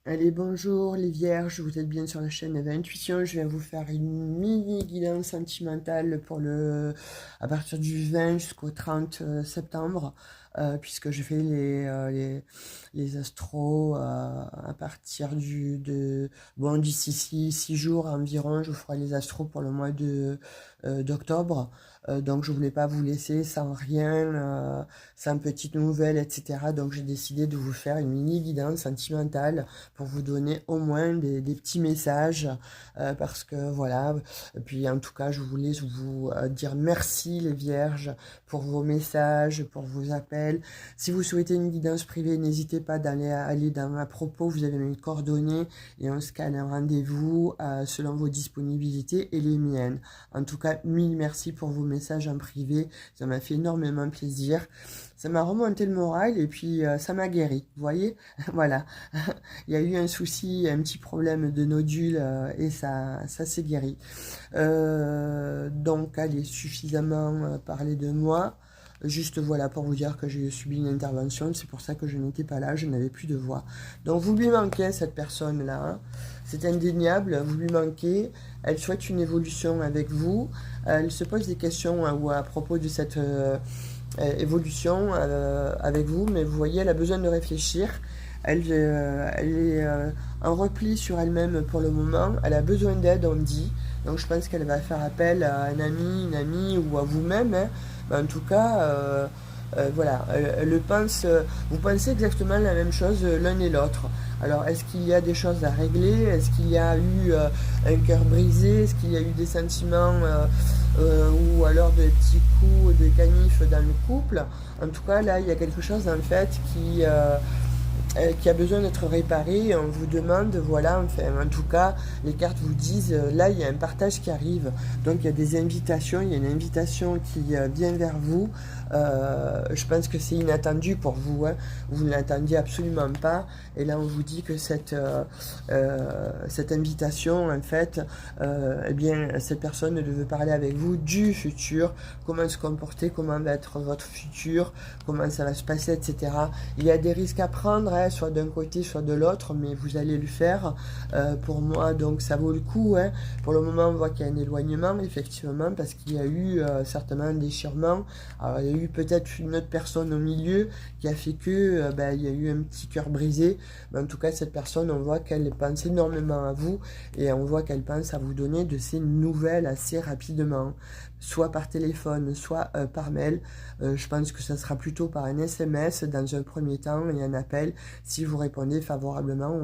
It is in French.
Allez, bonjour les vierges, vous êtes bien sur la chaîne Eve Intuition. Je viens vous faire une mini guidance sentimentale à partir du 20 jusqu'au 30 septembre, puisque je fais les astros à partir d'ici 6 jours environ. Je vous ferai les astros pour le mois d'octobre. Donc je voulais pas vous laisser sans rien, sans petite nouvelle, etc. Donc j'ai décidé de vous faire une mini guidance sentimentale pour vous donner au moins des petits messages, parce que voilà. Et puis en tout cas, je voulais vous dire merci les vierges pour vos messages, pour vos appels. Si vous souhaitez une guidance privée, n'hésitez pas aller dans ma propos, vous avez mes coordonnées et on se cale un rendez-vous selon vos disponibilités et les miennes. En tout cas, mille merci pour vos messages en privé, ça m'a fait énormément plaisir. Ça m'a remonté le moral et puis ça m'a guéri, vous voyez. Voilà. Il y a eu un souci, un petit problème de nodule et ça s'est guéri. Donc, allez, suffisamment parlé de moi. Juste voilà pour vous dire que j'ai subi une intervention, c'est pour ça que je n'étais pas là, je n'avais plus de voix. Donc vous lui manquez cette personne-là, hein. C'est indéniable, vous lui manquez, elle souhaite une évolution avec vous, elle se pose des questions à propos de cette évolution avec vous, mais vous voyez, elle a besoin de réfléchir. Elle est en repli sur elle-même pour le moment. Elle a besoin d'aide, on dit. Donc je pense qu'elle va faire appel à un ami, une amie ou à vous-même, hein. Mais en tout cas, voilà, elle pense, vous pensez exactement la même chose l'un et l'autre. Alors, est-ce qu'il y a des choses à régler? Est-ce qu'il y a eu un cœur brisé? Est-ce qu'il y a eu des sentiments ou alors des petits coups de canif dans le couple? En tout cas, là, il y a quelque chose en fait qui a besoin d'être réparé. Et on vous demande, voilà, enfin, en tout cas, les cartes vous disent, là, il y a un partage qui arrive. Donc, il y a des invitations, il y a une invitation qui vient vers vous. Je pense que c'est inattendu pour vous, hein. Vous ne l'attendiez absolument pas. Et là, on vous dit que cette invitation, en fait, eh bien, cette personne veut parler avec vous du futur, comment se comporter, comment va être votre futur, comment ça va se passer, etc. Il y a des risques à prendre, hein, soit d'un côté, soit de l'autre, mais vous allez le faire. Pour moi, donc ça vaut le coup, hein. Pour le moment, on voit qu'il y a un éloignement, effectivement, parce qu'il y a eu certainement un déchirement. Alors, il y a eu peut-être une autre personne au milieu qui a fait que il y a eu un petit cœur brisé. Mais en tout cas, cette personne, on voit qu'elle pense énormément à vous et on voit qu'elle pense à vous donner de ces nouvelles assez rapidement, soit par téléphone, soit par mail. Je pense que ça sera plutôt par un SMS dans un premier temps et un appel si vous répondez favorablement.